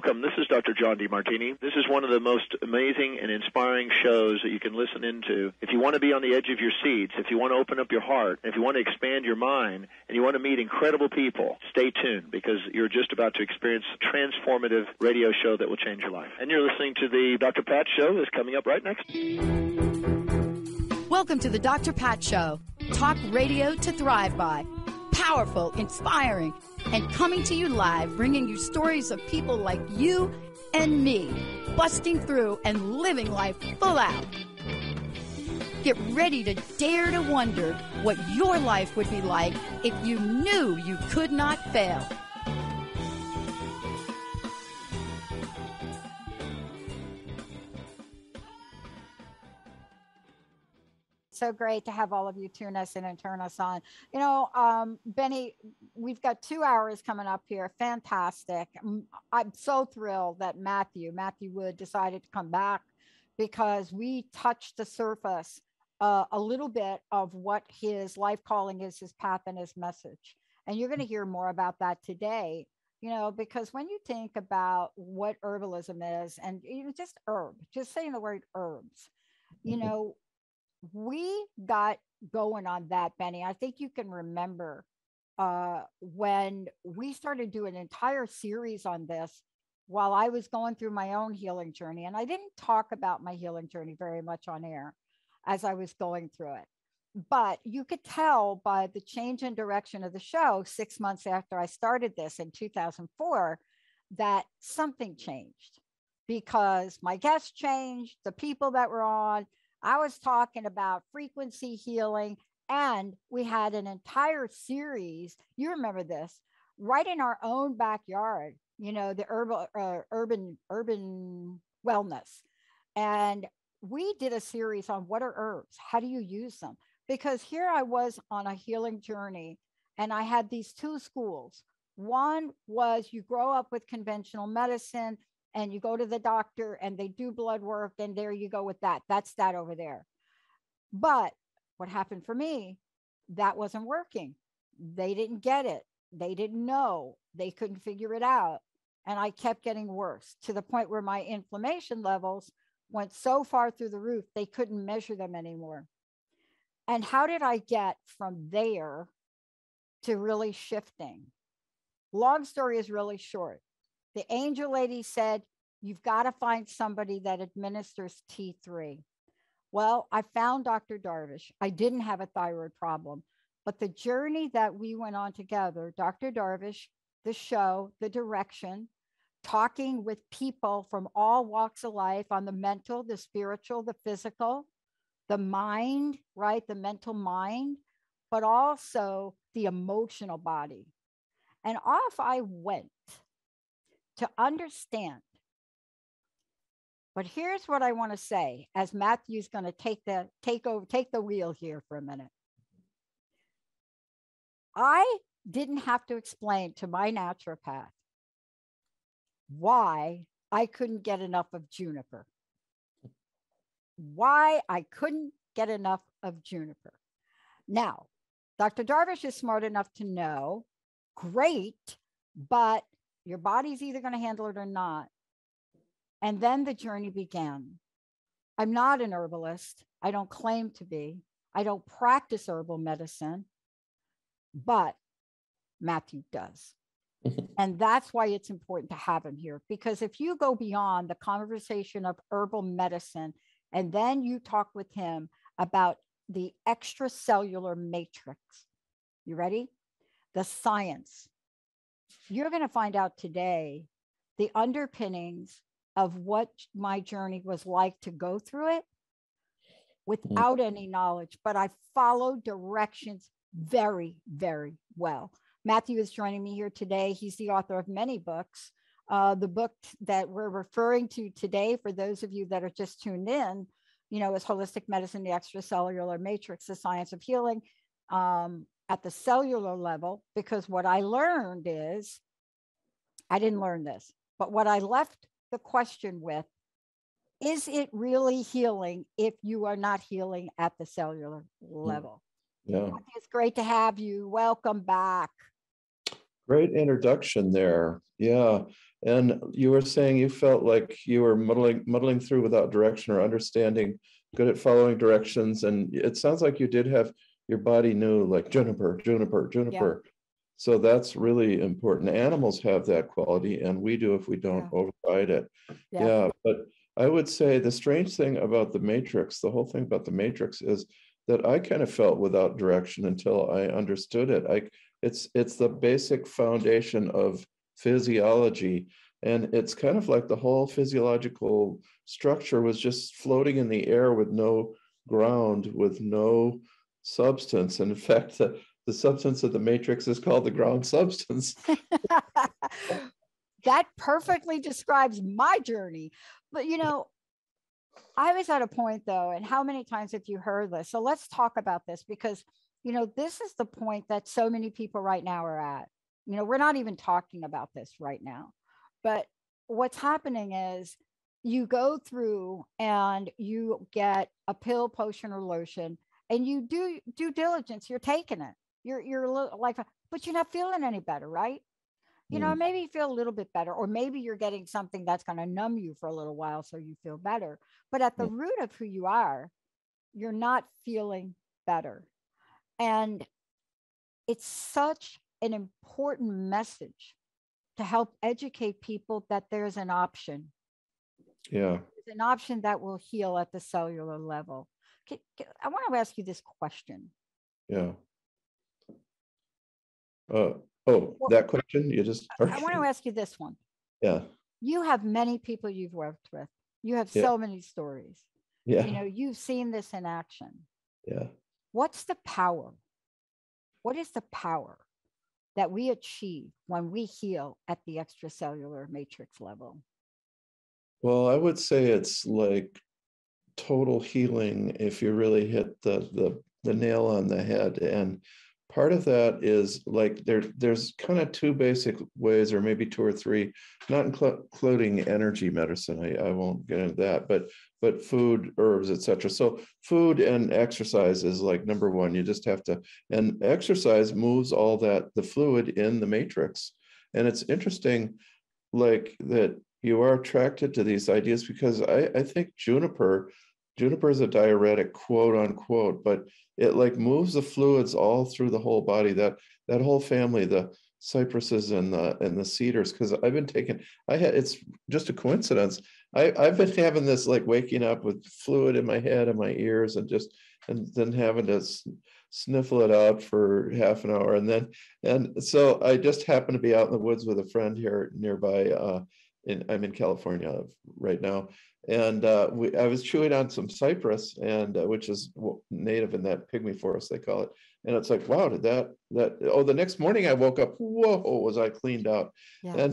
Welcome. This is Dr. John DeMartini. This is one of the most amazing and inspiring shows that you can listen into. If you want to be on the edge of your seats, if you want to open up your heart, if you want to expand your mind, and you want to meet incredible people, stay tuned because you're just about to experience a transformative radio show that will change your life. And you're listening to the Dr. Pat Show that's coming up right next. Welcome to the Dr. Pat Show. Talk radio to thrive by. Powerful, inspiring, and coming to you live, bringing you stories of people like you and me, busting through and living life full out. Get ready to dare to wonder what your life would be like if you knew you could not fail. So great to have all of you tune us in and turn us on. You know, Benny, we've got 2 hours coming up here. Fantastic. I'm so thrilled that Matthew Wood decided to come back because we touched the surface a little bit of what his life calling is, his path and his message. And you're going to hear more about that today, you know, because when you think about what herbalism is and just saying the word herbs, you know, we got going on that, Benny. I think you can remember when we started doing an entire series on this while I was going through my own healing journey. And I didn't talk about my healing journey very much on air as I was going through it. But you could tell by the change in direction of the show 6 months after I started this in 2004 that something changed because my guests changed, the people that were on. I was talking about frequency healing, and we had an entire series. You remember this, right in our own backyard, you know, the urban wellness. And we did a series on what are herbs? How do you use them? Because here I was on a healing journey, and I had these two schools. One was you grow up with conventional medicine, and you go to the doctor and they do blood work, and there you go with that. That's that over there. But what happened for me, that wasn't working. They didn't get it. They didn't know. They couldn't figure it out. And I kept getting worse to the point where my inflammation levels went so far through the roof, they couldn't measure them anymore. And how did I get from there to really shifting? Long story is really short. The angel lady said, you've got to find somebody that administers T3. Well, I found Dr. Darvish. I didn't have a thyroid problem, but the journey that we went on together, Dr. Darvish, the show, the direction, talking with people from all walks of life on the mental, the spiritual, the physical, the mind, right? The mental mind, but also the emotional body. And off I went to understand. But here's what I want to say as Matthew's going to take the wheel here for a minute. I didn't have to explain to my naturopath why I couldn't get enough of juniper. Why I couldn't get enough of juniper. Now, Dr. Darvish is smart enough to know, great, but your body's either going to handle it or not. And then the journey began. I'm not an herbalist. I don't claim to be. I don't practice herbal medicine, but Matthew does. And that's why it's important to have him here, because if you go beyond the conversation of herbal medicine, and then you talk with him about the extracellular matrix, you ready? The science. You're going to find out today the underpinnings of what my journey was like to go through it without any knowledge, but I followed directions very, very well. Matthew is joining me here today. He's the author of many books. The book that we're referring to today, for those of you that are just tuned in, you know, is Holistic Medicine, the Extracellular Matrix, the Science of Healing at the cellular level, because what I learned is, I didn't learn this, but what I left the question with, is it really healing if you are not healing at the cellular level? Yeah. It's great to have you. Welcome back. Great introduction there. Yeah. And you were saying you felt like you were muddling through without direction or understanding, good at following directions. And it sounds like you did have your body knew like juniper, juniper, juniper. Yeah. So that's really important. Animals have that quality, and we do if we don't override it. Yeah. But I would say the strange thing about the Matrix, the whole thing about the Matrix is that I kind of felt without direction until I understood it. It's the basic foundation of physiology, and it's kind of like the whole physiological structure was just floating in the air with no ground, with no substance. And in fact, the substance of the Matrix is called the ground substance. That perfectly describes my journey. But I was at a point though, and how many times have you heard this? So let's talk about this, because this is the point that so many people right now are at. We're not even talking about this right now, but what's happening is you go through and you get a pill, potion, or lotion, and you do due diligence. You're taking it. You're like, but you're not feeling any better, right? Maybe you feel a little bit better, or maybe you're getting something that's going to numb you for a little while so you feel better. But at the root of who you are, you're not feeling better. And it's such an important message to help educate people that there's an option. Yeah. There's an option that will heal at the cellular level. I want to ask you this question. Yeah. That question you just. I want to ask you this one. Yeah. You have many people you've worked with. You have so many stories. Yeah. You've seen this in action. Yeah. What's the power? What is the power that we achieve when we heal at the extracellular matrix level? Well, I would say it's like total healing if you really hit the nail on the head. And part of that is like there's kind of two basic ways, or maybe two or three, not including energy medicine. I won't get into that, but food, herbs, etc. So food and exercise is like number one. You just have to, and exercise moves all the fluid in the matrix. And it's interesting, like that you are attracted to these ideas because I think juniper is a diuretic, quote unquote, but it like moves the fluids all through the whole body, that whole family, the cypresses and the cedars. Because it's just a coincidence. I've been having this like waking up with fluid in my head and my ears, and then having to sniffle it out for half an hour. And so I just happened to be out in the woods with a friend here nearby. I'm in California right now. And I was chewing on some cypress, and which is native in that pygmy forest, they call it. And it's like, wow, the next morning I woke up, whoa, was I cleaned out. Yeah.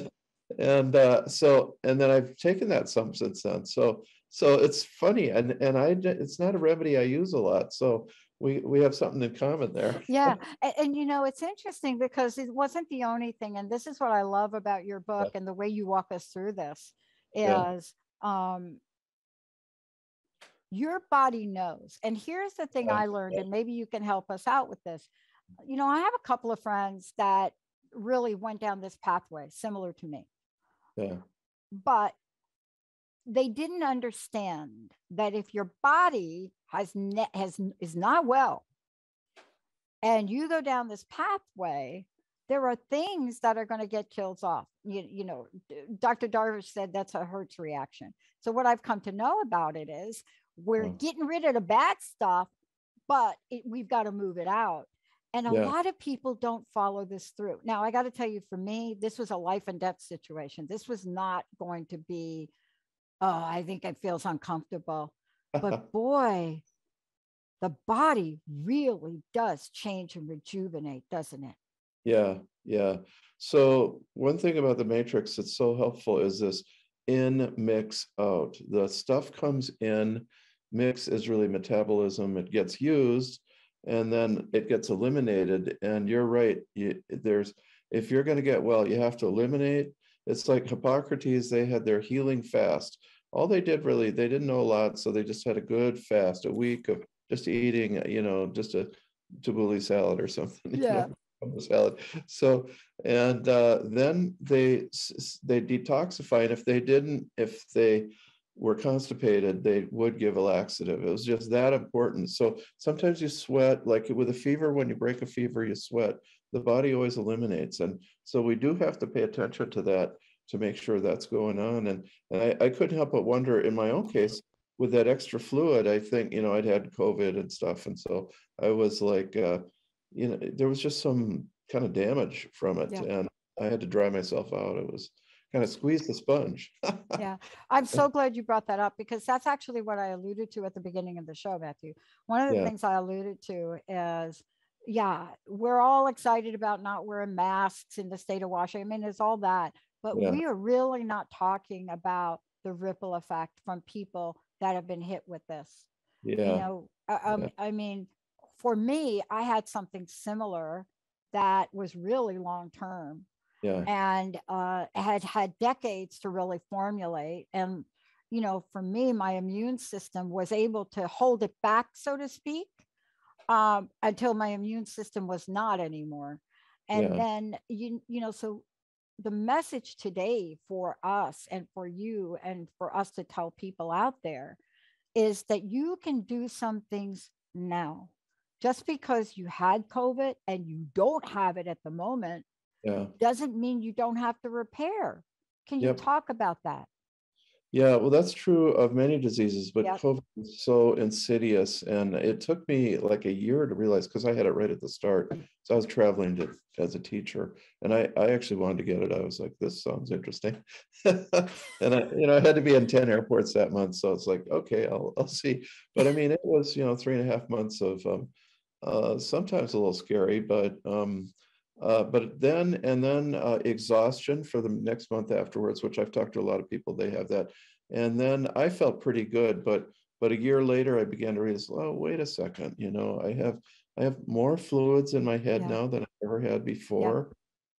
And then I've taken that some since then. So it's funny, and it's not a remedy I use a lot. So we have something in common there. Yeah. And it's interesting because it wasn't the only thing. And this is what I love about your book and the way you walk us through this is your body knows. And here's the thing I learned, and maybe you can help us out with this. I have a couple of friends that really went down this pathway similar to me. Yeah. But they didn't understand that if your body is not well and you go down this pathway, there are things that are going to get killed off. Dr. Darvish said that's a Hertz reaction. So what I've come to know about it is we're getting rid of the bad stuff, but we've got to move it out. And a lot of people don't follow this through. Now, I got to tell you, for me, this was a life and death situation. This was not going to be, I think it feels uncomfortable. But boy, the body really does change and rejuvenate, doesn't it? Yeah. So one thing about the matrix that's so helpful is this in, mix, out. The stuff comes in, mix is really metabolism. It gets used, and then it gets eliminated. And you're right. If you're going to get well, you have to eliminate. It's like Hippocrates, they had their healing fast. All they did really, they didn't know a lot. So they just had a good fast, a week of just eating, just a tabbouleh salad or something. Yeah. salad. So, and then they detoxify, and if they were constipated, they would give a laxative. It was just that important. So sometimes you sweat, like with a fever, when you break a fever, you sweat. The body always eliminates. And so we do have to pay attention to that to make sure that's going on. And I couldn't help but wonder in my own case, with that extra fluid, I think, I'd had COVID and stuff. And so I was like, there was just some kind of damage from it. Yeah. And I had to dry myself out. It was kind of squeeze the sponge. Yeah, I'm so glad you brought that up, because that's actually what I alluded to at the beginning of the show, Matthew. One of the Yeah. things I alluded to is, yeah, we're all excited about not wearing masks in the state of Washington. I mean, it's all that, but Yeah. we are really not talking about the ripple effect from people that have been hit with this. Yeah. I mean, for me, I had something similar that was really long term. Yeah. And had decades to really formulate. And, for me, my immune system was able to hold it back, so to speak, until my immune system was not anymore. And then, so the message today for us and for you and for us to tell people out there is that you can do some things now. Just because you had COVID and you don't have it at the moment, doesn't mean you don't have to repair. Can you talk about that? Yeah, well, that's true of many diseases, but Yep. COVID is so insidious. And it took me like a year to realize, because I had it right at the start. So I was traveling as a teacher, and I actually wanted to get it. I was like, this sounds interesting. And I had to be in 10 airports that month. So it's like, okay, I'll see. But I mean, it was, 3.5 months of sometimes a little scary, but then exhaustion for the next month afterwards, which I've talked to a lot of people, they have that. And then I felt pretty good, but a year later I began to realize, oh, wait a second, I have more fluids in my head now than I ever had before.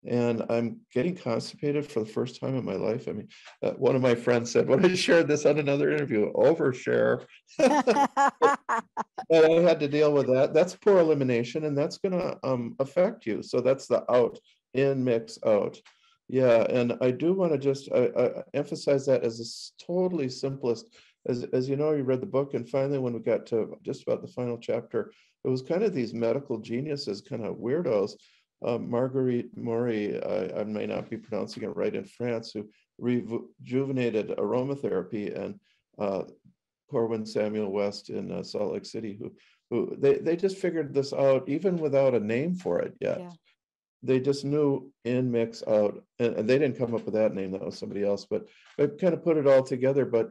And I'm getting constipated for the first time in my life. I mean, one of my friends said, when I shared this on another interview, overshare. And I had to deal with that. That's poor elimination, and that's going to affect you. So that's the out, in, mix, out. Yeah, and I do want to just emphasize that as a totally simplest. As you read the book, and finally, when we got to just about the final chapter, it was kind of these medical geniuses, kind of weirdos. Marguerite Maury, I may not be pronouncing it right, in France, who rejuvenated aromatherapy, and Corwin Samuel West in Salt Lake City, who they just figured this out even without a name for it yet. Yeah. They just knew in, mix, out, and they didn't come up with that name. That was somebody else, but kind of put it all together. But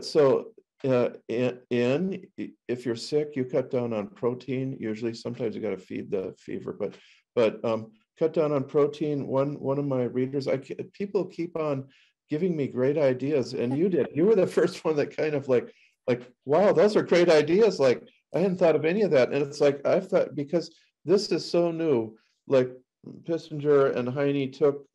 so if you're sick, you cut down on protein. Usually, sometimes you got to feed the fever, but cut down on protein. One of my readers, people keep on giving me great ideas, and you were the first one that kind of like, wow, those are great ideas. Like, I hadn't thought of any of that. And it's like, I've thought, because this is so new, like Kissinger and Heine took,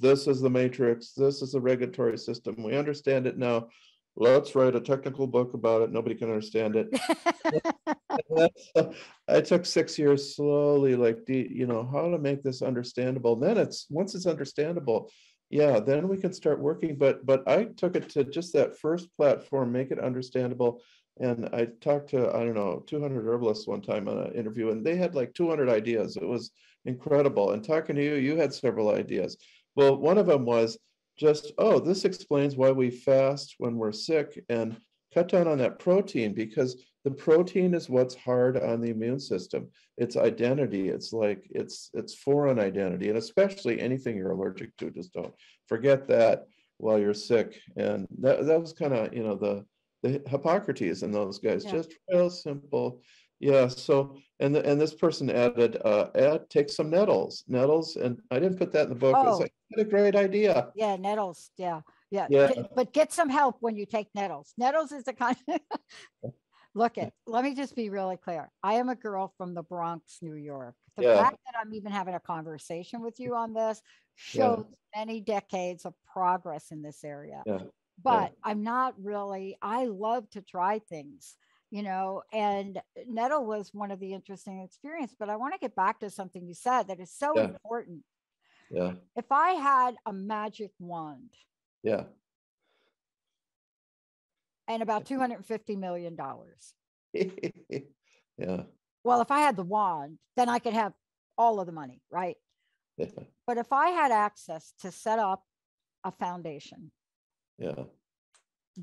this is the matrix, this is the regulatory system. We understand it now. Let's write a technical book about it. Nobody can understand it. I took 6 years slowly, like, how to make this understandable. And then once it's understandable, then we can start working. But I took it to just that first platform, make it understandable. And I talked to, 200 herbalists one time on an interview, and they had like 200 ideas. It was incredible. And talking to you had several ideas. Well, one of them was just, this explains why we fast when we're sick, and cut down on that protein, because the protein is what's hard on the immune system. It's identity. It's like, it's foreign identity, and especially anything you're allergic to. Just don't forget that while you're sick. And that was kind of, the Hippocrates and those guys, just real simple. Yeah. So, and this person added, take some nettles, and I didn't put that in the book. It was like, what a great idea. Yeah, nettles. Yeah. Yeah. But get some help when you take nettles. Nettles is the kind of let me just be really clear. I am a girl from the Bronx, New York. The fact that I'm even having a conversation with you on this shows many decades of progress in this area. But I'm not really, I love to try things. and nettle was one of the interesting experience. But I want to get back to something you said that is so Yeah. important. Yeah. If I had a magic wand Yeah. and about $250 million, Yeah. well, if I had the wand, then I could have all of the money, right? Yeah. But if I had access to set up a foundation Yeah.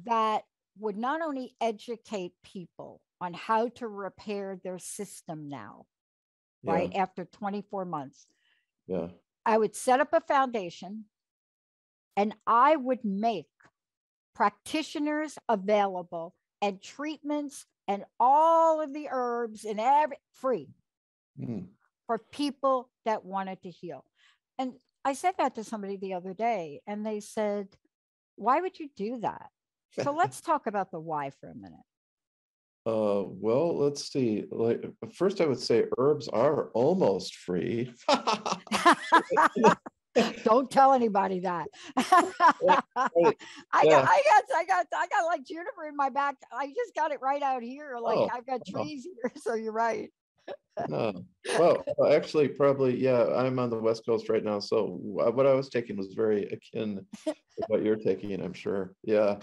that would not only educate people on how to repair their system now, right, Yeah. after 24 months, Yeah. I would set up a foundation and I would make practitioners available and treatments and all of the herbs and free for people that wanted to heal. And I said that to somebody the other day, and they said, why would you do that? So let's talk about the why for a minute. Well, let's see. Like, first, I would say herbs are almost free. Don't tell anybody that. Right. I Yeah. got like juniper in my back. I just got it right out here. Like I've got trees here. So you're right. Well, actually, probably, yeah, I'm on the West Coast right now. So what I was taking was very akin to what you're taking, I'm sure. Yeah.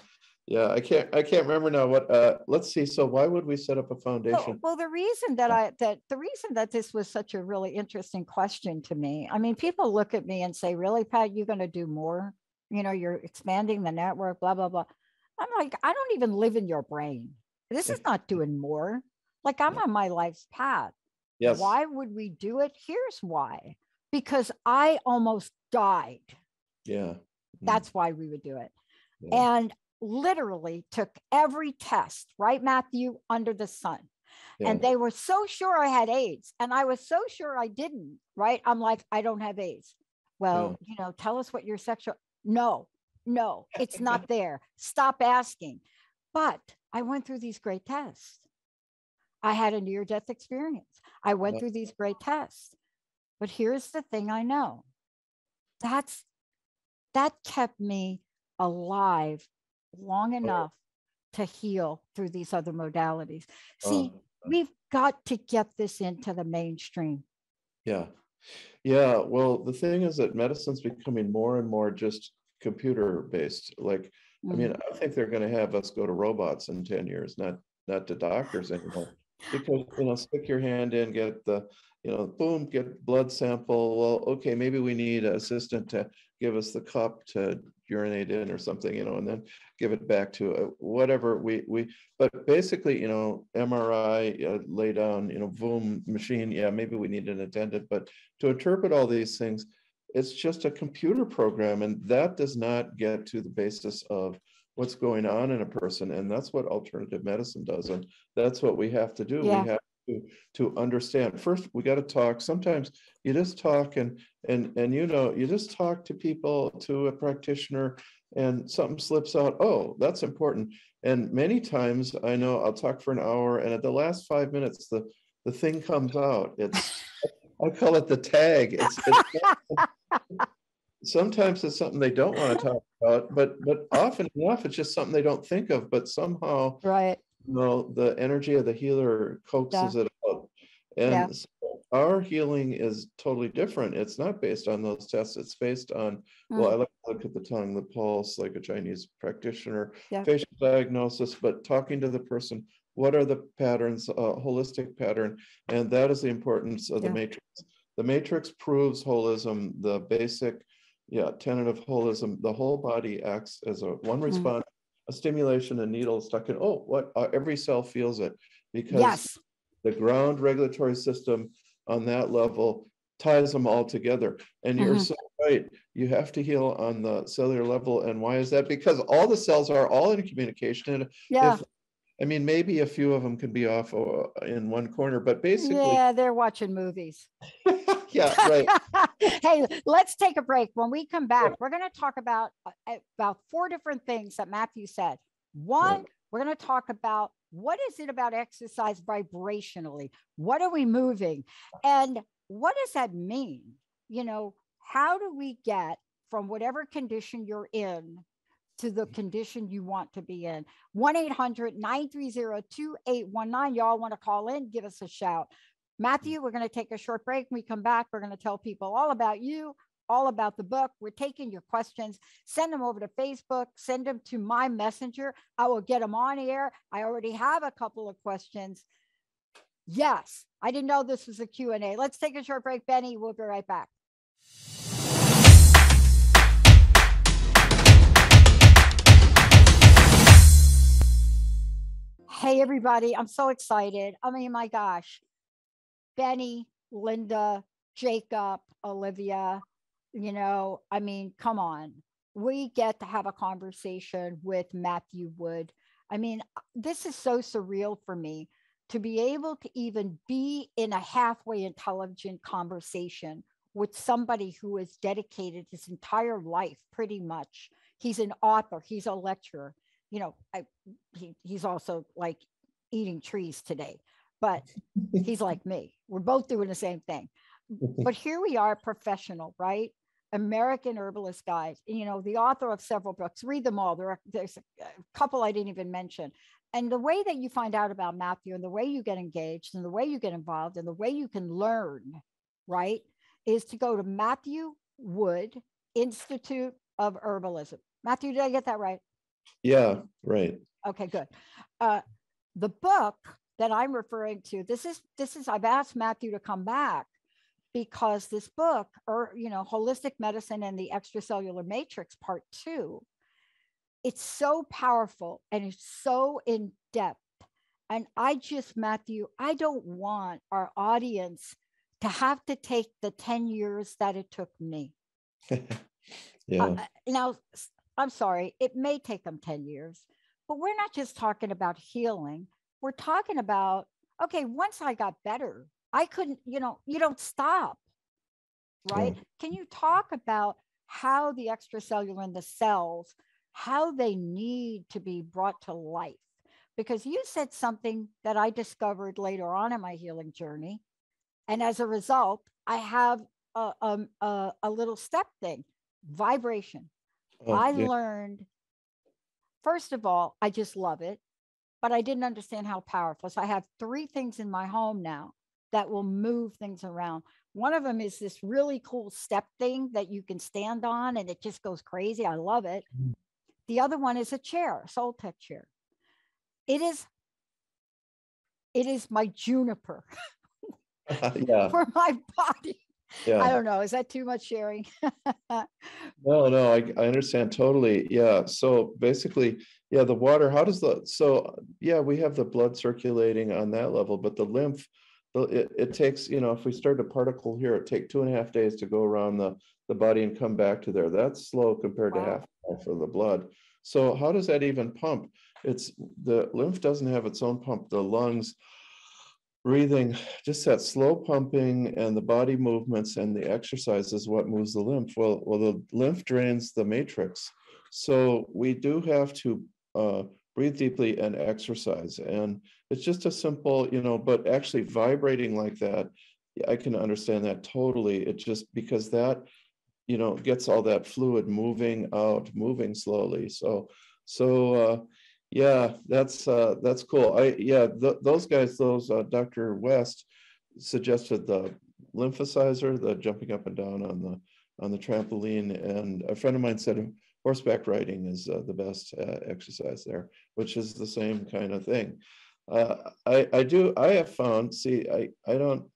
Yeah, I can't remember now what let's see. So why would we set up a foundation? Well, the reason that this was such a really interesting question to me, I mean, people look at me and say, really, Pat, you're going to do more? You're expanding the network, blah, blah, blah. I'm like, I don't even live in your brain. This is not doing more. Like, I'm on my life's path. Yes. Why would we do it? Here's why. Because I almost died. Yeah. That's why we would do it. Yeah. And literally took every test, right, Matthew, under the sun. Yeah. And they were so sure I had AIDS. And I was so sure I didn't, right? I'm like, I don't have AIDS. Well, tell us what your sexual. No, it's not there. Stop asking. But I went through these great tests. I had a near-death experience. I went through these great tests. But here's the thing I know. That kept me alive long enough to heal through these other modalities. See, we've got to get this into the mainstream. Yeah. Yeah. Well, the thing is that medicine's becoming more and more just computer based. Like, I mean, I think they're going to have us go to robots in 10 years, not to doctors anymore. Because, stick your hand in, get the, boom, get blood sample. Well, okay, maybe we need an assistant to give us the cup to urinate in or something, and then give it back to whatever but basically, MRI, lay down, boom, machine. Yeah, maybe we need an attendant, but to interpret all these things, it's just a computer program, and that does not get to the basis of what's going on in a person. And that's what alternative medicine does. And that's what we have to do. Yeah. We have to understand. First, we got to talk. Sometimes you just talk and you just talk to people, to a practitioner, and something slips out. Oh, that's important. And many times I know I'll talk for an hour, and at the last 5 minutes, the thing comes out. I call it the tag. Sometimes it's something they don't want to talk about, but often enough, it's just something they don't think of, but somehow, right, the energy of the healer coaxes it out. And so our healing is totally different. It's not based on those tests. It's based on, well, I like to look at the tongue, the pulse, like a Chinese practitioner, facial diagnosis, but talking to the person, what are the patterns, holistic pattern, and that is the importance of the matrix. The matrix proves holism, the basic tenet of holism. The whole body acts as one response, a stimulation, a needle stuck in. Every cell feels it, because the ground regulatory system on that level ties them all together. And you're so right. You have to heal on the cellular level. And why is that? Because all the cells are all in communication. And maybe a few of them can be off in one corner, but basically, they're watching movies. Yeah, right. Hey, let's take a break. When we come back, we're going to talk about 4 different things that Matthew said. One, we're going to talk about what is it about exercise vibrationally? What are we moving? And what does that mean? How do we get from whatever condition you're in to the condition you want to be in. 1-800-930-2819. Y'all want to call in, give us a shout. Matthew, we're going to take a short break. When we come back, we're going to tell people all about you, all about the book. We're taking your questions. Send them over to Facebook. Send them to my messenger. I will get them on air. I already have a couple of questions. Yes, I didn't know this was a Q&A. Let's take a short break, Benny. We'll be right back. Hey, everybody. I'm so excited. I mean, my gosh. Benny, Linda, Jacob, Olivia, I mean, come on. We get to have a conversation with Matthew Wood. I mean, this is so surreal for me to be able to even be in a halfway intelligent conversation with somebody who has dedicated his entire life, pretty much. He's an author. He's a lecturer. He's also like eating trees today, but he's like me. We're both doing the same thing. But here we are, professional, right? American Herbalist Guide, the author of several books. Read them all. There's a couple I didn't even mention. And the way that you find out about Matthew and the way you get engaged and the way you get involved and the way you can learn, right, is to go to Matthew Wood Institute of Herbalism. Matthew, did I get that right? Yeah, right. Okay, good. The book that I'm referring to, this is I've asked Matthew to come back because this book, Holistic Medicine and the Extracellular Matrix, Part 2, it's so powerful and it's so in depth. And Matthew, I don't want our audience to have to take the 10 years that it took me. Yeah. Now, I'm sorry, it may take them 10 years, but we're not just talking about healing. We're talking about, okay, once I got better, I couldn't, you don't stop, right? Yeah. Can you talk about how the extracellular and the cells, how they need to be brought to life? Because you said something that I discovered later on in my healing journey. And as a result, I have a little step thing, vibration. I learned, first of all, I just love it, but I didn't understand how powerful. So I have 3 things in my home now that will move things around. One of them is this really cool step thing that you can stand on and it just goes crazy. I love it. The other one is a chair, a Soul Tech chair. It is my juniper Yeah. for my body. Yeah. I don't know. Is that too much sharing? No, I understand totally. Yeah. So basically, yeah, the water, we have the blood circulating on that level, but the lymph, it takes, if we start a particle here, it takes 2.5 days to go around the body and come back to there. That's slow compared to half of the blood. So how does that even pump? The lymph doesn't have its own pump. The lungs, breathing, just that slow pumping and the body movements and the exercise is what moves the lymph. Well, the lymph drains the matrix. So we do have to breathe deeply and exercise. And it's just a simple, but actually vibrating like that, I can understand that totally. It's just because that, gets all that fluid moving out, moving slowly. So yeah, that's cool. Those guys, Dr. West suggested the lymphosizer, the jumping up and down on the trampoline, and a friend of mine said horseback riding is the best exercise there, which is the same kind of thing. I have found, I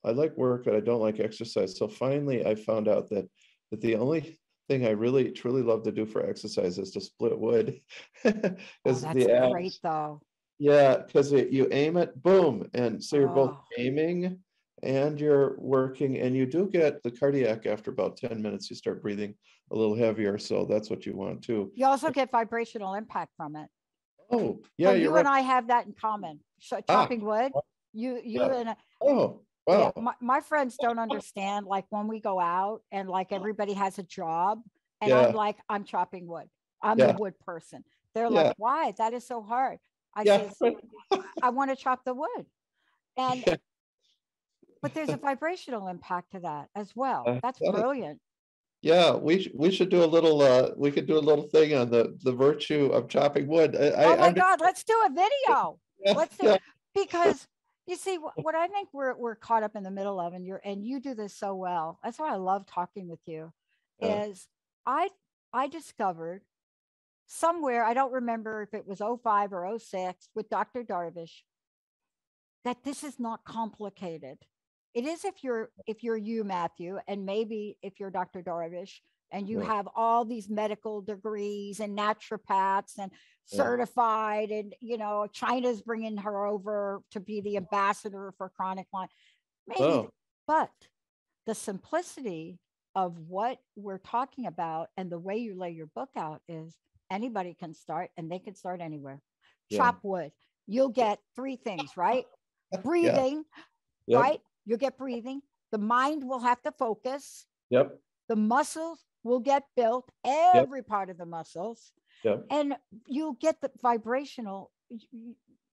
like work, but I don't like exercise. So finally I found out that the only thing I really truly love to do for exercise is to split wood. That's great though. Yeah, because you aim it, boom, and so you're both aiming and you're working, and you do get the cardiac after about 10 minutes. You start breathing a little heavier, so that's what you want too. You also get vibrational impact from it. Oh, yeah, so you and I have that in common. Chopping wood. And oh. Wow. Yeah, my friends don't understand, like when we go out and like everybody has a job and I'm like, I'm chopping wood. I'm the wood person. They're like, why? That is so hard. I says, I want to chop the wood. But there's a vibrational impact to that as well. That's brilliant. Yeah, we should do a little we could do a little thing on the virtue of chopping wood. Oh my I'm God, let's do a video. yeah, Let's do yeah, because you see what I think we're caught up in the middle of, and you do this so well. That's why I love talking with you. yeah, Is I I discovered somewhere, I don't remember if it was '05 or '06 with Dr. Darvish, that this is not complicated. It is if you're you, Matthew, and maybe if you're Dr. Darvish and you yeah, have all these medical degrees and naturopaths and yeah. certified, and China's bringing her over to be the ambassador for chronic Lyme. Maybe, Oh, but the simplicity of what we're talking about and the way you lay your book out is anybody can start, and they can start anywhere. yeah, Chop wood. You'll get three things, right? yeah, Breathing, yep, right? You'll get breathing. The mind will have to focus. yep, The muscles will get built, yep, every part of the muscles, yep, and you'll get the vibrational,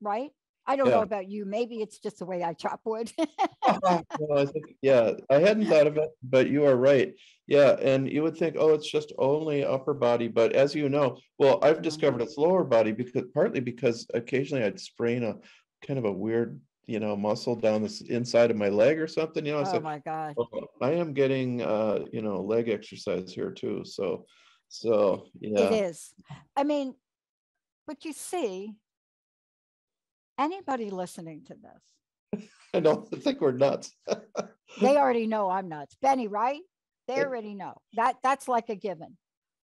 right? I don't know yeah. about you. Maybe it's just the way I chop wood. No, I think, yeah, I hadn't thought of it, but you are right. Yeah, and you would think, oh, it's just only upper body, but as you know, well, I've No. discovered it's lower body because partly because occasionally I'd sprain a kind of a weird, muscle down this inside of my leg or something. I Oh said, my God. oh, I am getting leg exercise here too. So It yeah, is. I mean, but you see, anybody listening to this, I don't think we're nuts. they already know I'm nuts. Benny, right? They already know. That's like a given.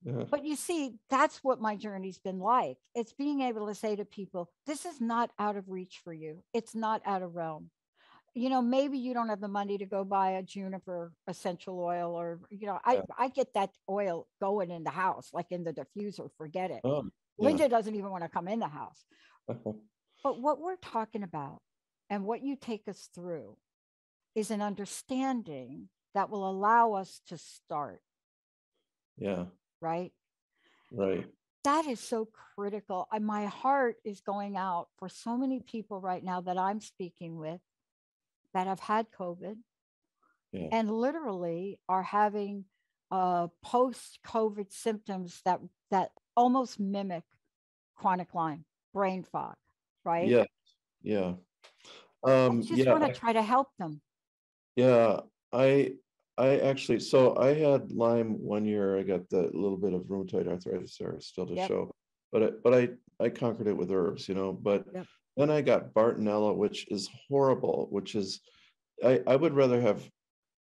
Yeah, But you see, that's what my journey's been like. It's being able to say to people, this is not out of reach for you. It's not out of realm. Maybe you don't have the money to go buy a juniper essential oil, or, yeah. I get that oil going in the house, like in the diffuser, forget it. Oh, yeah. Linda doesn't even want to come in the house. But what we're talking about and what you take us through is an understanding that will allow us to start, Yeah, right? right. That is so critical. My heart is going out for so many people right now that I'm speaking with that have had COVID Yeah. and literally are having post-COVID symptoms that almost mimic chronic Lyme, brain fog, right? Yeah, yeah. I just Yeah, want to try to help them. yeah. I I actually, so I had Lyme 1 year. I got the little bit of rheumatoid arthritis there still to Yep. show, but I conquered it with herbs, But Yep. then I got Bartonella, which is horrible, which is I would rather have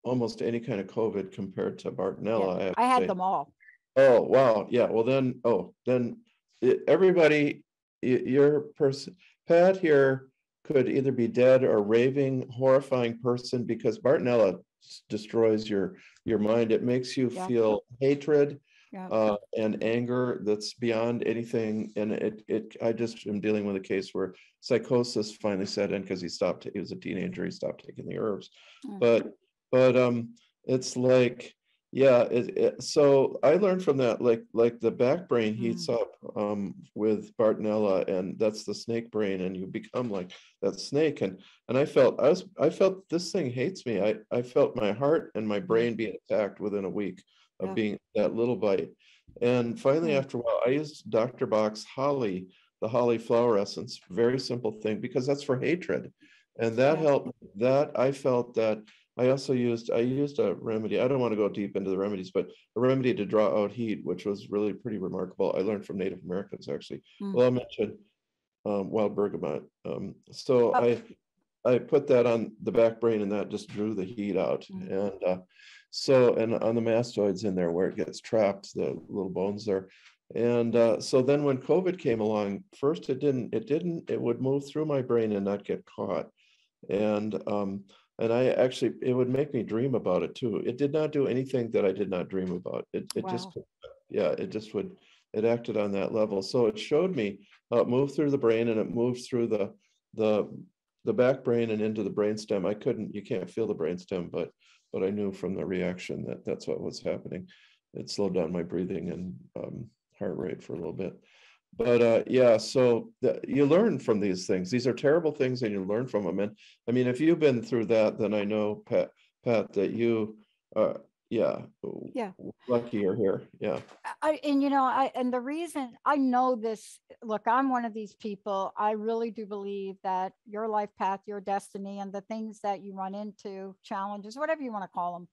almost any kind of COVID compared to Yeah. Bartonella, I have I to had say. them all. Oh, wow. Yeah. Well, then everybody, your person, Pat here could either be dead or raving, horrifying person because Bartonella destroys your mind. It makes you Yeah. feel hatred Yeah. and anger that's beyond anything. And I just am dealing with a case where psychosis finally set in because he was a teenager, he stopped taking the herbs. Mm. But it's like, yeah, so I learned from that, like the back brain heats Mm. up with Bartonella, and that's the snake brain, and you become like that snake. And I felt this thing hates me. I felt my heart and my Yeah. brain being attacked within a week of Yeah. being that little bite. And finally, Mm. after a while, I used Dr. Bach's holly, the holly flower essence, very simple thing, because that's for hatred. And that Yeah. helped. That I felt that I used a remedy. I don't want to go deep into the remedies, but a remedy to draw out heat, which was really pretty remarkable. I learned from Native Americans, actually. Mm. Well, I mentioned wild bergamot. So Oh. I put that on the back brain, and that just drew the heat out. Mm. And on the mastoids in there where it gets trapped, the little bones there. And so then when COVID came along, first it would move through my brain and not get caught. And I actually, it would make me dream about it too. It did not do anything that I did not dream about. It just, Wow. yeah, it acted on that level. So it showed me how it moved through the brain, and it moved through the the back brain and into the brainstem. You can't feel the brainstem, but I knew from the reaction that that's what was happening. It slowed down my breathing and heart rate for a little bit. But yeah, so you learn from these things. These are terrible things, and you learn from them. And I mean, if you've been through that, then I know, Pat, that Yeah. Yeah. Lucky you're here. Yeah. And the reason I know this, look, I'm one of these people. I really do believe that your life path, your destiny, and the things that you run into, challenges, whatever you want to call them,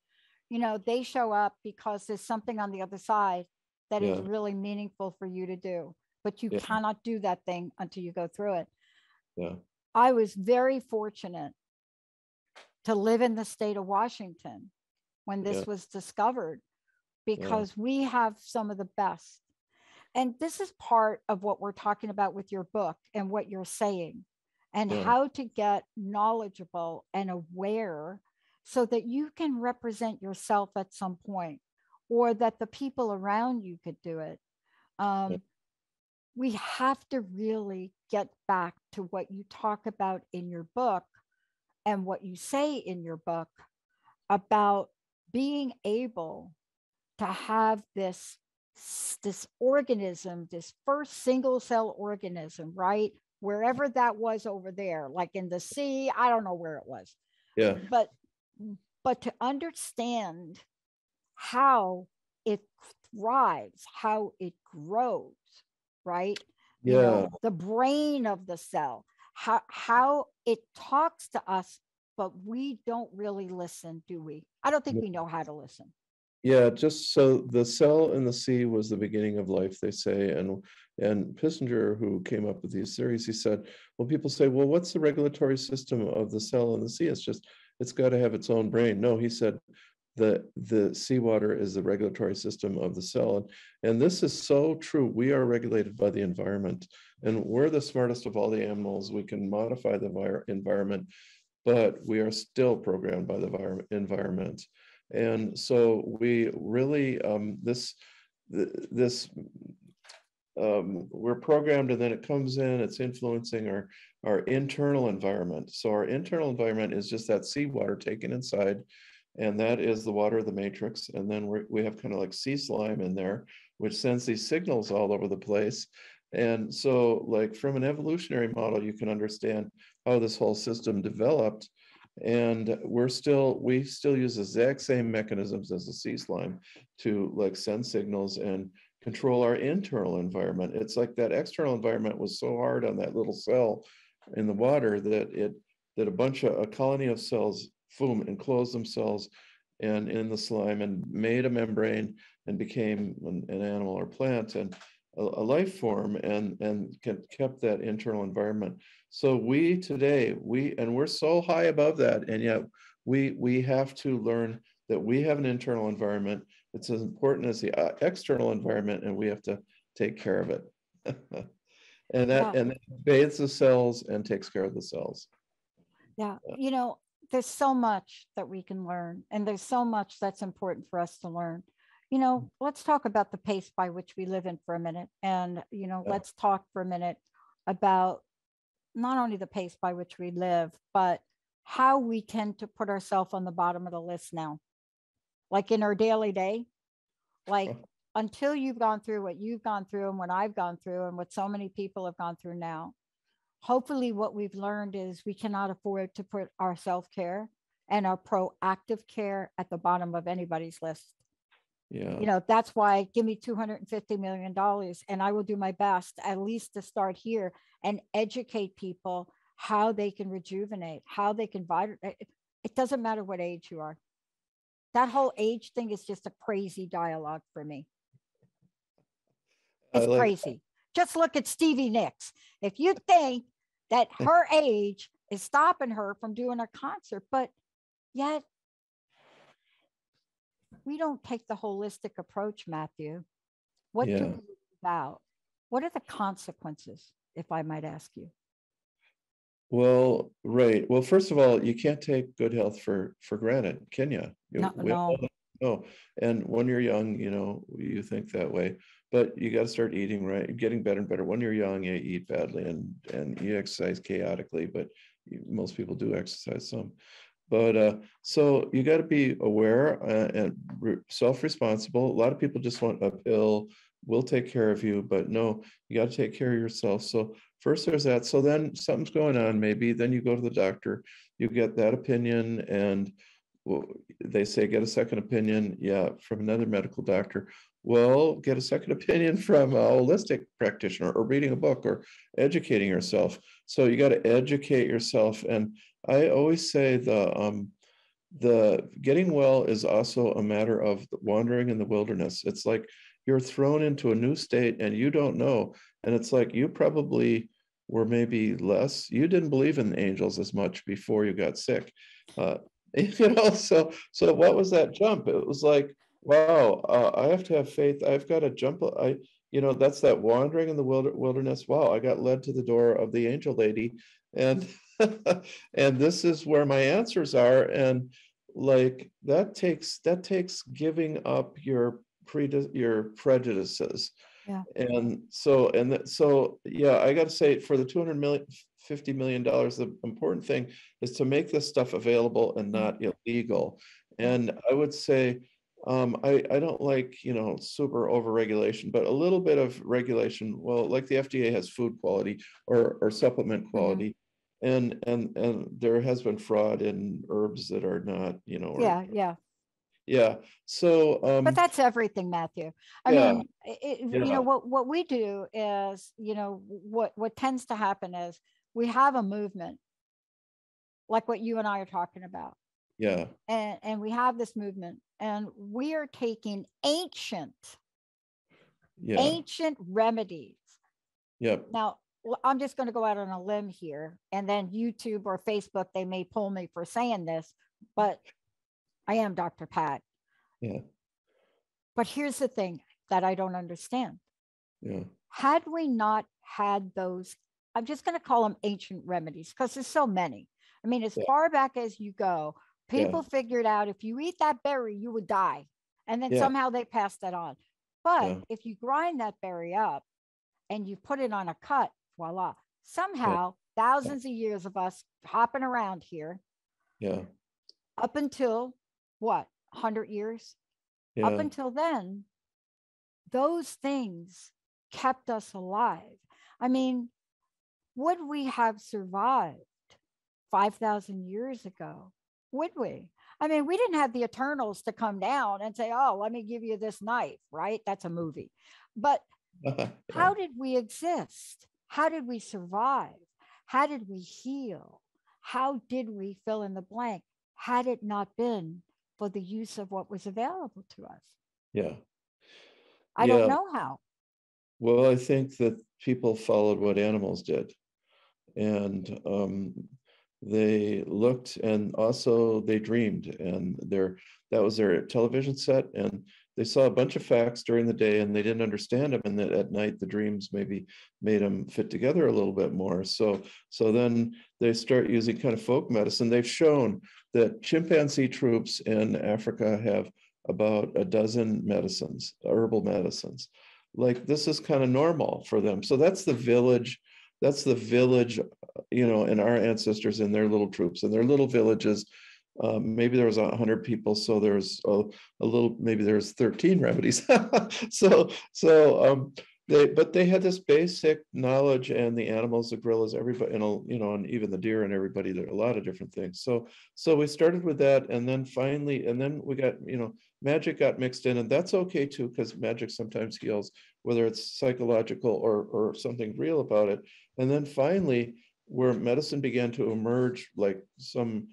they show up because there's something on the other side that is Yeah. really meaningful for you to do. But you Yeah. cannot do that thing until you go through it. Yeah. I was very fortunate to live in the state of Washington when Yeah. this was discovered, Yeah. because we have some of the best. And this is part of what we're talking about with your book and what you're saying, and Yeah. how to get knowledgeable and aware so that you can represent yourself at some point, or that the people around you could do it. Yeah. We have to really get back to what you talk about in your book and what you say in your book about being able to have this organism, this first single cell organism, right? Wherever that was over there, like in the sea, I don't know where it was. Yeah. But to understand how it thrives, how it grows, right? Yeah. The brain of the cell, how it talks to us, but we don't really listen, do we? I don't think we know how to listen. Yeah, just so the cell in the sea was the beginning of life, they say. And Kissinger, who came up with these theories, he said, well, people say, well, what's the regulatory system of the cell in the sea? It's got to have its own brain. No, he said, the seawater is the regulatory system of the cell. And this is so true. We are regulated by the environment, and we're the smartest of all the animals. We can modify the environment, but we are still programmed by the environment. And so we really, we're programmed, and then it comes in, it's influencing our internal environment. So our internal environment is just that seawater taken inside, and that is the water of the matrix. And then we have kind of like sea slime in there, which sends these signals all over the place. And so, like, from an evolutionary model, you can understand how this whole system developed. And we still use the exact same mechanisms as the sea slime to like send signals and control our internal environment. It's like that external environment was so hard on that little cell in the water that a colony of cells, boom, enclosed themselves and in the slime and made a membrane and became an animal or plant and a life form, and kept that internal environment. So we're so high above that, and yet we have to learn that we have an internal environment. It's as important as the external environment, and we have to take care of it. And that bathes the cells and takes care of the cells. Yeah. There's so much that we can learn, and there's so much that's important for us to learn. Let's talk about the pace by which we live in for a minute. And, let's talk for a minute about not only the pace by which we live, but how we tend to put ourselves on the bottom of the list now, like in our daily day, like until you've gone through what you've gone through and what I've gone through and what so many people have gone through now. Hopefully what we've learned is we cannot afford to put our self-care and our proactive care at the bottom of anybody's list. Yeah. That's why give me $250 million and I will do my best, at least to start here, and educate people how they can rejuvenate, how they can it doesn't matter what age you are. That whole age thing is just a crazy dialogue for me. It's crazy. Just look at Stevie Nicks. If you think that her age is stopping her from doing a concert, but yet we don't take the holistic approach, Matthew. What do we do about? What are the consequences, if I might ask you? Well, right. Well, first of all, you can't take good health for granted, can you? No. And when you're young, you think that way, but you got to start eating right, getting better and better. When you're young, you eat badly and you exercise chaotically, but most people do exercise some. But so you got to be aware and self-responsible. A lot of people just want a pill, we'll take care of you, but no, you got to take care of yourself. So first there's that. So then something's going on, maybe, then you go to the doctor, you get that opinion, and well, they say get a second opinion, yeah, from another medical doctor. Well, get a second opinion from a holistic practitioner, or reading a book, or educating yourself. So you got to educate yourself. And I always say the getting well is also a matter of wandering in the wilderness. It's like you're thrown into a new state and you don't know. And it's like you probably were maybe less, you didn't believe in angels as much before you got sick. So what was that jump? It was like, wow, I have to have faith. I've got to jump. That's that wandering in the wilderness. Wow, I got led to the door of the angel lady, and and this is where my answers are. And like that takes giving up your prejudices. Yeah. And so yeah, I got to say, for the $250 million, the important thing is to make this stuff available and not illegal. And I would say, I don't like, super overregulation, but a little bit of regulation. Well, like the FDA has food quality or supplement quality, and there has been fraud in herbs that are not, yeah. So, but that's everything, Matthew. I mean, what we do is, what tends to happen is we have a movement like what you and I are talking about. Yeah. And we have this movement, and we are taking ancient remedies. Yep. Now, I'm just going to go out on a limb here, and then YouTube or Facebook, they may pull me for saying this, but I am Dr. Pat. Yeah. But here's the thing that I don't understand. Yeah. Had we not had those, I'm just going to call them ancient remedies, because there's so many. I mean, as far back as you go, people figured out if you eat that berry, you would die. And then somehow they passed that on. But if you grind that berry up and you put it on a cut, voila, somehow thousands of years of us hopping around here, up until what, 100 years? Up until then, those things kept us alive. I mean, would we have survived 5,000 years ago? Would we? I mean, we didn't have the Eternals to come down and say, oh, let me give you this knife, right? That's a movie. But how did we exist? How did we survive? How did we heal? How did we fill in the blank had it not been for the use of what was available to us? Yeah. I don't know how. Well, I think that people followed what animals did. And they looked, and also they dreamed, and that was their television set, and they saw a bunch of facts during the day and they didn't understand them, and that at night the dreams maybe made them fit together a little bit more. So then they start using kind of folk medicine. They've shown that chimpanzee troops in Africa have about a dozen medicines, herbal medicines. Like, this is kind of normal for them. So that's the village, and our ancestors in their little troops and their little villages. Maybe there was 100 people, so there's maybe there's 13 remedies. But they had this basic knowledge, and the animals, the gorillas, everybody, and even the deer and everybody, there are a lot of different things. So we started with that, and then we got, magic got mixed in, and that's okay too, because magic sometimes heals, whether it's psychological or something real about it. And then finally, where medicine began to emerge, like some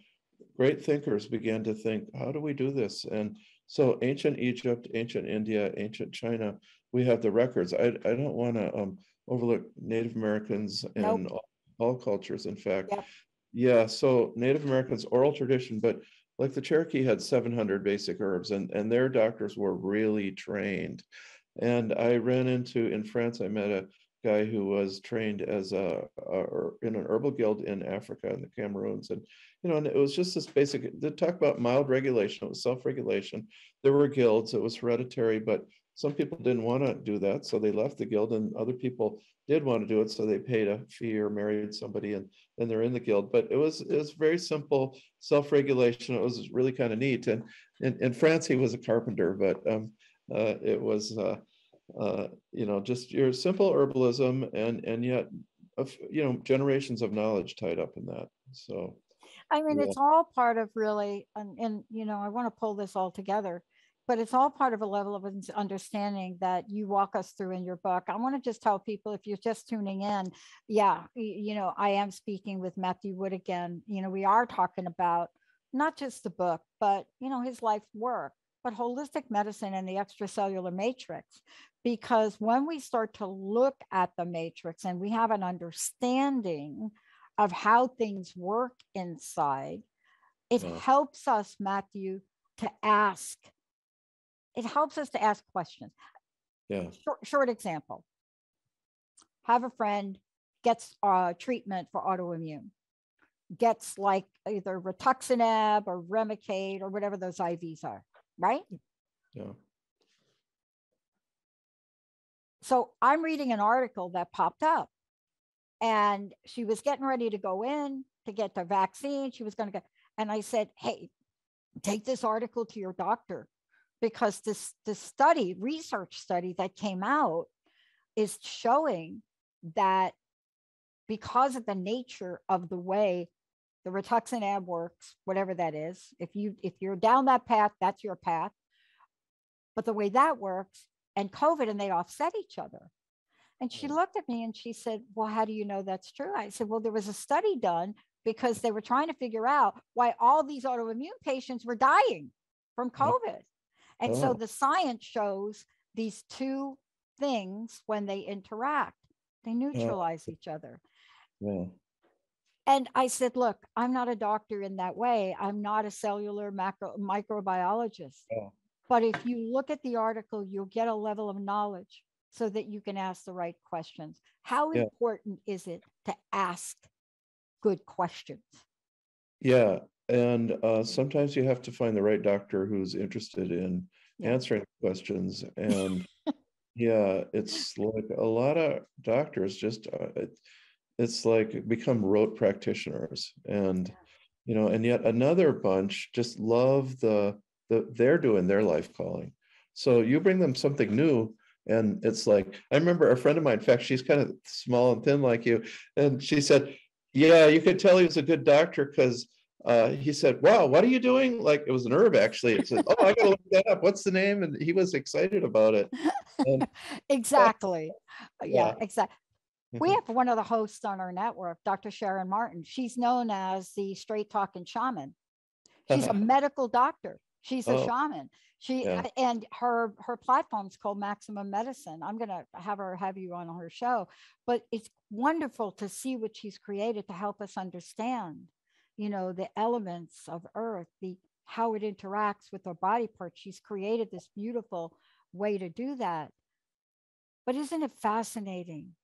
great thinkers began to think, how do we do this? And so ancient Egypt, ancient India, ancient China, we have the records. I don't want to overlook Native Americans and all cultures, in fact. So Native Americans, oral tradition, but like the Cherokee had 700 basic herbs, and their doctors were really trained. And I ran into, in France, I met a guy who was trained as in an herbal guild in Africa, in the Cameroons. And, and it was just this basic, they talk about mild regulation, it was self-regulation. There were guilds, it was hereditary, but some people didn't want to do that, so they left the guild, and other people did want to do it, so they paid a fee or married somebody, and they're in the guild. But it was very simple self-regulation. It was really kind of neat. And in France, he was a carpenter, but it was just your simple herbalism, and yet generations of knowledge tied up in that. So I mean, Yeah. it's all part of really, and I want to pull this all together, but it's all part of a level of understanding that you walk us through in your book. I want to just tell people, if you're just tuning in, yeah, I am speaking with Matthew Wood again. We are talking about not just the book, but his life's work, but holistic medicine and the extracellular matrix. Because when we start to look at the matrix and we have an understanding of how things work inside, it helps us, Matthew, to ask. It helps us to ask questions. Yeah. Short example. Have a friend gets treatment for autoimmune, gets like either rituximab or Remicade or whatever those IVs are, right? Yeah. So I'm reading an article that popped up, and she was getting ready to go in to get the vaccine. She was going to get, and I said, hey, take this article to your doctor, because this research study that came out is showing that because of the nature of the way the rituximab works, whatever that is, if you're down that path, that's your path. But the way that works and COVID, and they offset each other. And she looked at me and she said, well, how do you know that's true? I said, well, there was a study done because they were trying to figure out why all these autoimmune patients were dying from COVID. And so the science shows these two things, when they interact, they neutralize each other. Yeah. And I said, look, I'm not a doctor in that way. I'm not a cellular microbiologist. Yeah. But if you look at the article, you'll get a level of knowledge so that you can ask the right questions. How important is it to ask good questions? Yeah. And sometimes you have to find the right doctor who's interested in answering questions. And yeah, it's like a lot of doctors just, it's like become rote practitioners. And, and yet another bunch just love they're doing their life calling. So you bring them something new, and it's like, I remember a friend of mine, in fact, she's kind of small and thin like you, and she said, yeah, you could tell he was a good doctor because he said, wow, what are you doing? Like, it was an herb, actually. It said, oh, I gotta look that up. What's the name? And he was excited about it. And, exactly. Yeah, exactly. We Mhm. have one of the hosts on our network, Dr. Sharon Martin. She's known as the straight talking shaman. She's a medical doctor. She's a shaman. And her platform's called Maximum Medicine. I'm going to have you on her show, but it's wonderful to see what she's created to help us understand, the elements of earth, how it interacts with our body parts. She's created this beautiful way to do that. But isn't it fascinating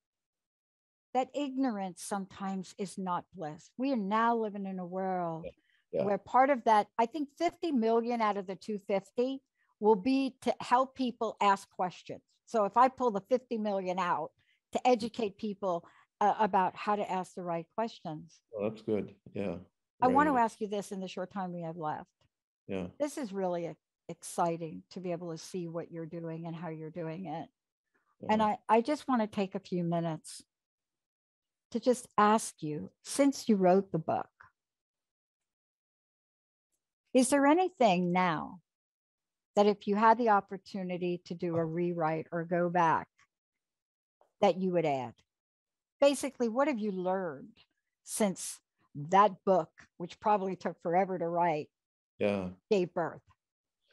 that ignorance sometimes is not bliss? We are now living in a world where part of that, I think 50 million out of the 250 will be to help people ask questions. So if I pull the 50 million out to educate people about how to ask the right questions. Oh, that's good. Yeah. I want to ask you this in the short time we have left. Yeah. This is really exciting to be able to see what you're doing and how you're doing it. Yeah. And I just want to take a few minutes to just ask you, since you wrote the book, is there anything now that if you had the opportunity to do a rewrite or go back that you would add? Basically, what have you learned since that book, which probably took forever to write, gave birth?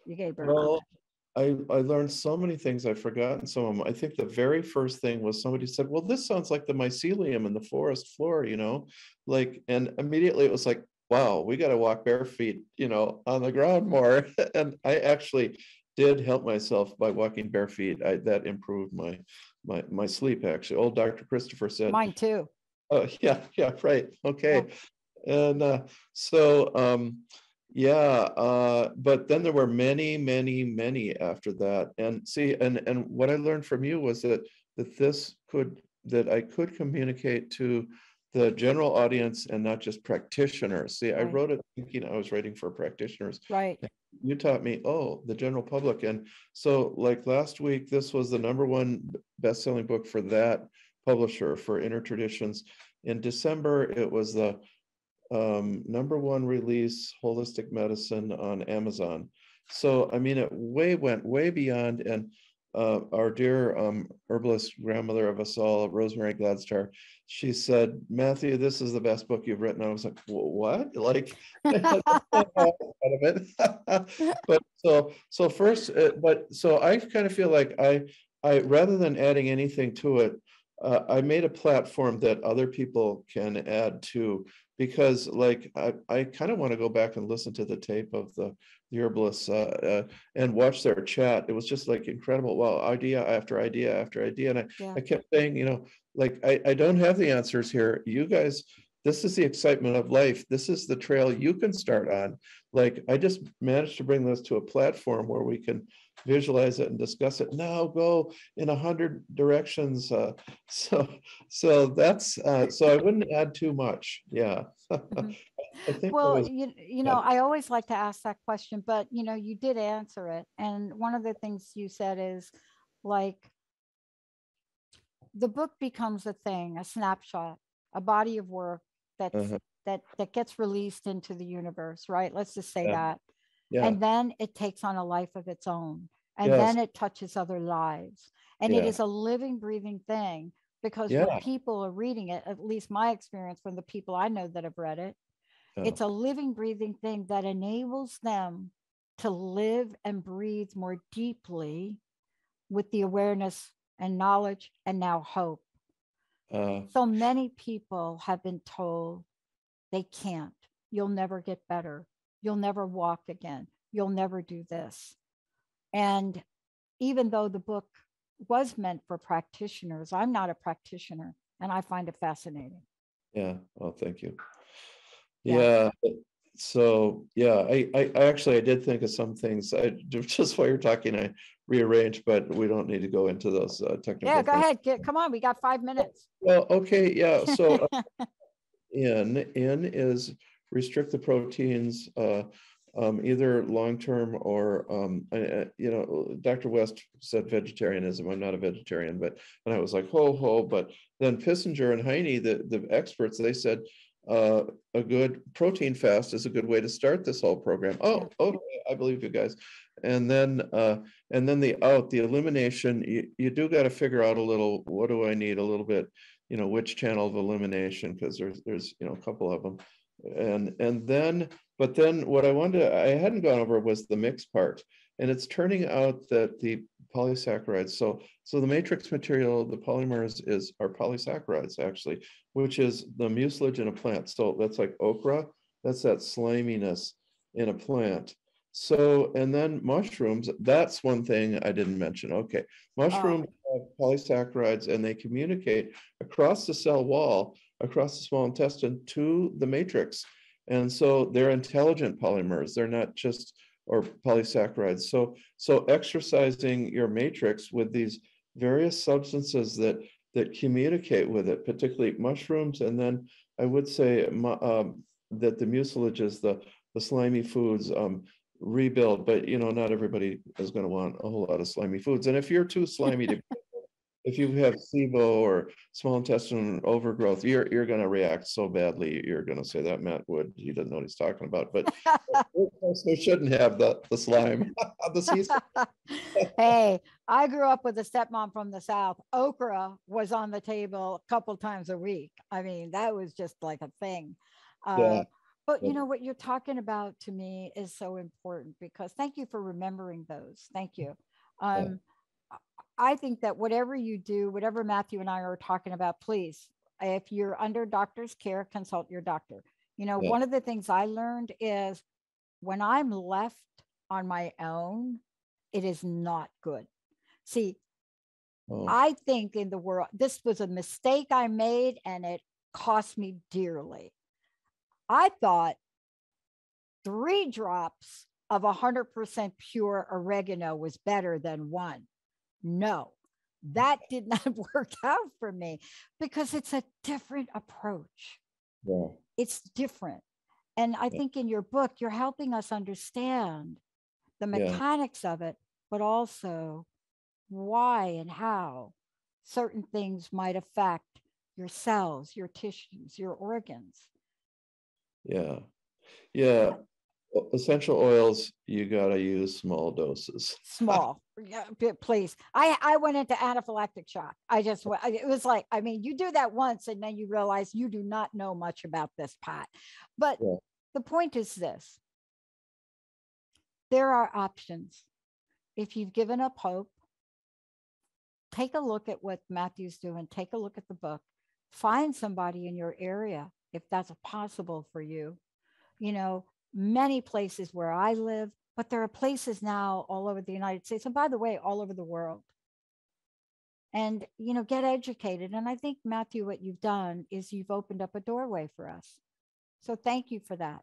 You gave birth. Well, I learned so many things. I've forgotten some of them. I think the very first thing was somebody said, well, this sounds like the mycelium in the forest floor, and immediately it was like, wow, we got to walk bare feet, on the ground more. And I actually did help myself by walking bare feet. That improved my sleep, actually. Old Dr. Christopher said. Mine too. Oh, yeah, right. Okay. Yeah. And but then there were many, many, many after that. And see, and what I learned from you was that I could communicate to the general audience and not just practitioners. See, I wrote it thinking I was writing for practitioners. Right. You taught me, the general public. And so like last week, this was the #1 best-selling book for that publisher, for Inner Traditions. In December, it was the #1 release holistic medicine on Amazon. So, I mean, it went way beyond. And our dear herbalist grandmother of us all, Rosemary Gladstar, she said, Matthew, this is the best book you've written. I was like, what? Like, out of it. But so first, but so I kind of feel like I rather than adding anything to it, I made a platform that other people can add to, because like I kind of want to go back and listen to the tape of the herbalists and watch their chat. It was just like incredible. Well, idea after idea after idea. And I kept saying, like, I don't have the answers here. You guys, this is the excitement of life. This is the trail you can start on. Like, I just managed to bring this to a platform where we can visualize it and discuss it. Now go in 100 directions. So that's so I wouldn't add too much. Yeah. Mhm. I think Well, was, I always like to ask that question, but you did answer it. And one of the things you said is like the book becomes a thing, a snapshot, a body of work that's uh-huh, that gets released into the universe, right? Let's just say yeah, that. yeah, And then it takes on a life of its own. And yes, then it touches other lives. And it yeah, is a living, breathing thing because when yeah, people are reading it, at least my experience from the people I know that have read it, yeah, it's a living, breathing thing that enables them to live and breathe more deeply with the awareness and knowledge and now hope. uh, So many people have been told they can't, you'll never get better, you'll never walk again, you'll never do this. And even though the book was meant for practitioners, I'm not a practitioner and I find it fascinating. yeah. Well, thank you. Yeah. Yeah. So yeah, I actually I did think of some things. I just while you're talking, I rearranged, but we don't need to go into those Yeah, technical go things. ahead. Come on. We got 5 minutes. Well, okay, yeah. So in is restrict the proteins, either long-term or Dr. West said vegetarianism. I'm not a vegetarian, and I was like, ho. But then Pissinger and Heine, the experts, they said a good protein fast is a good way to start this whole program. Oh, okay, I believe you guys. And then the elimination, you do got to figure out a little, what do I need a little bit, which channel of elimination, because there's a couple of them. And then, but then what I hadn't gone over was the mix part. And it's turning out that the polysaccharides, so the matrix material, the polymers are polysaccharides actually, which is the mucilage in a plant. So that's like okra, that's that sliminess in a plant. So, and then mushrooms, that's one thing I didn't mention. Okay, mushrooms have polysaccharides and they communicate across the cell wall, across the small intestine to the matrix. And so they're intelligent polymers. They're not just, or polysaccharides. So exercising your matrix with these various substances that communicate with it, particularly mushrooms. And then I would say that the mucilages, the slimy foods, rebuild, but not everybody is going to want a whole lot of slimy foods. And if you're too slimy to, if you have SIBO or small intestinal overgrowth, you're going to react so badly. You're going to say that Matt Wood, he doesn't know what he's talking about. But they shouldn't have the slime, the sea slime. Hey, I grew up with a stepmom from the South. Okra was on the table a couple times a week. I mean, that was just like a thing. Yeah. But what you're talking about to me is so important because thank you for remembering those. Thank you. I think that whatever you do, whatever Matthew and I are talking about, please, if you're under doctor's care, consult your doctor. One of the things I learned is when I'm left on my own, it is not good. See, I think in the world, this was a mistake I made and it cost me dearly. I thought 3 drops of 100% pure oregano was better than 1. No, that did not work out for me because it's a different approach. Yeah. It's different. And I think in your book, you're helping us understand the mechanics of it, but also why and how certain things might affect your cells, your tissues, your organs. Yeah. Yeah. Essential oils, you got to use small doses. Small, yeah, please. I went into anaphylactic shock. It was like, I mean, you do that once and then you realize you do not know much about this pot. But Yeah. the point is this: there are options. If you've given up hope, take a look at what Matthew's doing. Take a look at the book. Find somebody in your area if that's possible for you. You know, many places where I live, but there are places now all over the United States, and by the way, all over the world. And, you know, get educated. And I think, Matthew, what you've done is you've opened up a doorway for us. So thank you for that.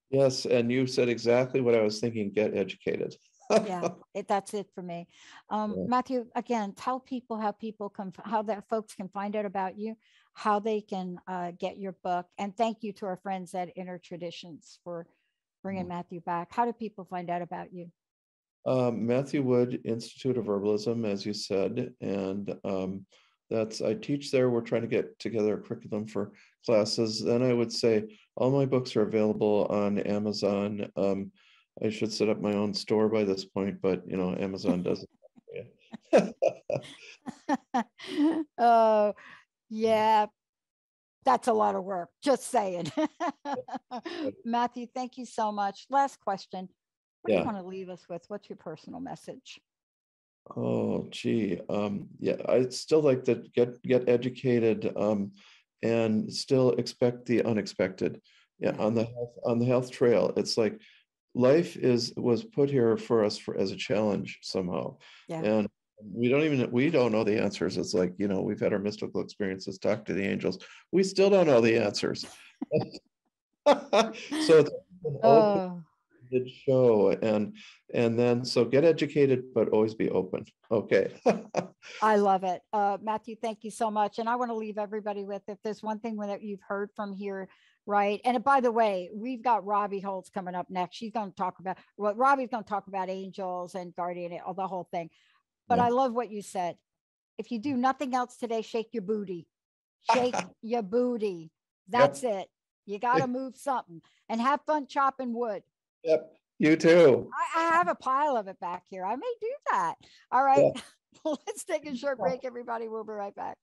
Yes, and you said exactly what I was thinking. Get educated. Yeah, that's it for me. Yeah. Matthew, again, tell people how that folks can find out about you, how they can get your book. And thank you to our friends at Inner Traditions for bringing Matthew back. How do people find out about you? Matthew Wood Institute of Herbalism, as you said, and I teach there. We're trying to get together a curriculum for classes. Then I would say all my books are available on Amazon. I should set up my own store by this point, but you know, Amazon doesn't. Oh, yeah, that's a lot of work. Just saying. Matthew, thank you so much. Last question. What do you want to leave us with? What's your personal message? Oh, gee. Yeah, I'd still like to get educated and still expect the unexpected. Yeah, on the health trail. It's like life was put here for us as a challenge somehow. Yeah. And we don't know the answers. It's like, you know, we've had our mystical experiences, talk to the angels. We still don't know the answers. So it's an open show, and then so get educated, but always be open. Okay. I love it. Matthew, thank you so much. And I want to leave everybody with, if there's one thing that you've heard from here, right? And by the way, we've got Robbie Holtz coming up next. She's going to talk about Robbie's going to talk about angels and guardian, the whole thing. But I love what you said. If you do nothing else today, shake your booty. Shake your booty. That's it. You got to move something and have fun chopping wood. Yep. You too. I have a pile of it back here. I may do that. All right. Yeah. Let's take a short break, everybody. We'll be right back.